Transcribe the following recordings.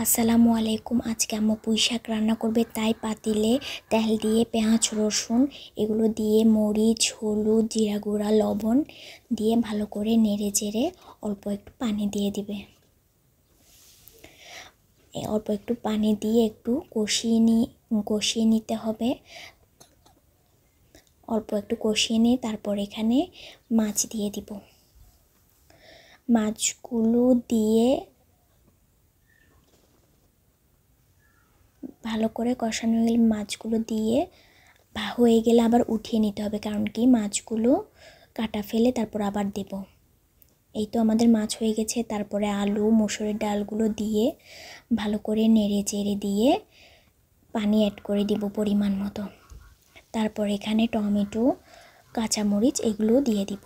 আসসালামু আলাইকুম। আজকে আম্মু পুঁই শাক রান্না করবে, তাই পাতিলে তেল দিয়ে পেঁয়াজ রসুন এগুলো দিয়ে মরিচ হলুদ জিরা গুঁড়া লবণ দিয়ে ভালো করে নেড়ে চেড়ে অল্প একটু পানি দিয়ে দিবে। অল্প একটু পানি দিয়ে একটু কষিয়ে নিতে হবে। অল্প একটু কষিয়ে নিয়ে তারপর এখানে মাছ দিয়ে দিব। মাছগুলো দিয়ে ভালো করে কষানো হয়ে গেলে মাছগুলো দিয়ে হয়ে গেলে আবার উঠিয়ে নিতে হবে, কারণ কি মাছগুলো কাটা ফেলে তারপর আবার দেব। এই তো আমাদের মাছ হয়ে গেছে। তারপরে আলু মসুরের ডালগুলো দিয়ে ভালো করে নেড়ে চেড়ে দিয়ে পানি অ্যাড করে দিব পরিমাণ মতো। তারপর এখানে টমেটো কাঁচামরিচ এগুলো দিয়ে দিব।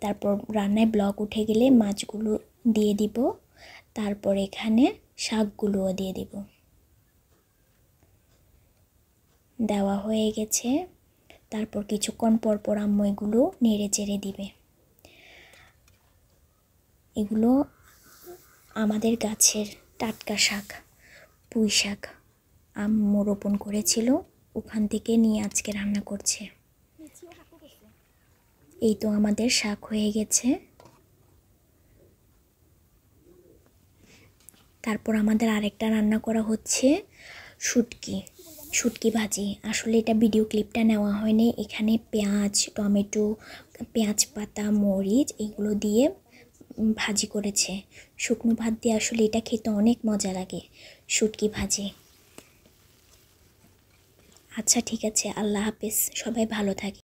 তারপর রান্নায় ব্লক উঠে গেলে মাছগুলো দিয়ে দিব। তারপর এখানে শাকগুলোও দিয়ে দিব। দেওয়া হয়ে গেছে। তারপর কিছুক্ষণ পর পর আম্মু এগুলো নেড়ে চেড়ে দিবে। এগুলো আমাদের গাছের টাটকা শাক, পুঁই শাক আম্মু রোপণ করেছিল, ওখান থেকে নিয়ে আজকে রান্না করছে। এই তো আমাদের শাক হয়ে গেছে। তারপর আমাদের আরেকটা রান্না করা হচ্ছে শুটকি ভাজি। আসলে এটা ভিডিও ক্লিপটা নেওয়া হয়নি। এখানে পেঁয়াজ টমেটো পেঁয়াজ পাতা মরিচ এগুলো দিয়ে ভাজি করেছে। শুকনো ভাত দিয়ে আসলে এটা খেতে অনেক মজা লাগে, শুটকি ভাজি। আচ্ছা ঠিক আছে, আল্লাহ হাফেজ, সবাই ভালো থাকে।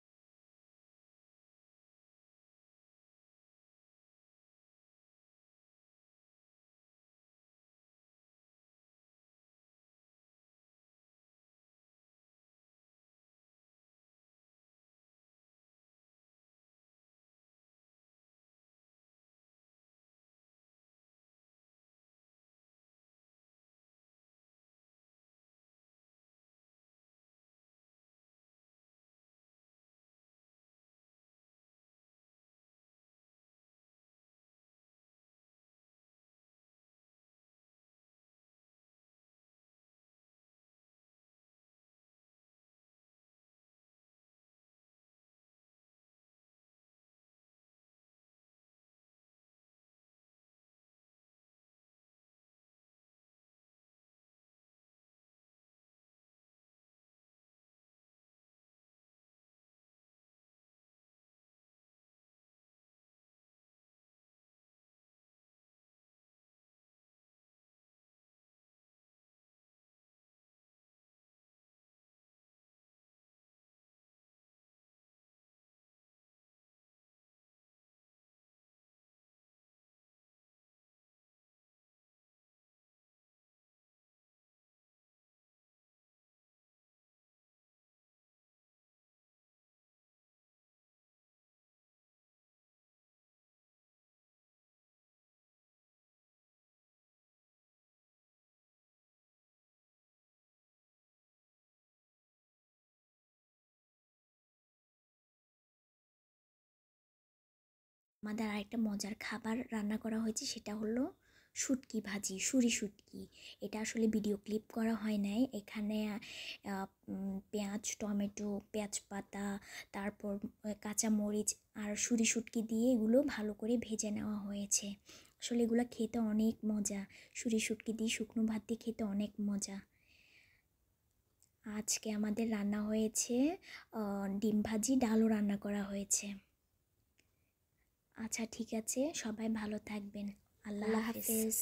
আমাদের আরেকটা মজার খাবার রান্না করা হয়েছে, সেটা হলো শুটকি ভাজি, শুটকি। এটা আসলে ভিডিও ক্লিপ করা হয় নাই। এখানে পেঁয়াজ টমেটো পেঁয়াজ পাতা তারপর কাঁচা মরিচ আর শুটকি দিয়ে এগুলো ভালো করে ভেজে নেওয়া হয়েছে। আসলে এগুলো খেতে অনেক মজা, শুটকি দিয়ে শুকনো ভাত দিয়ে খেতে অনেক মজা। আজকে আমাদের রান্না হয়েছে ডিম ভাজি, ডালও রান্না করা হয়েছে। আচ্ছা ঠিক আছে, সবাই ভালো থাকবেন। আল্লাহ হাফেজ।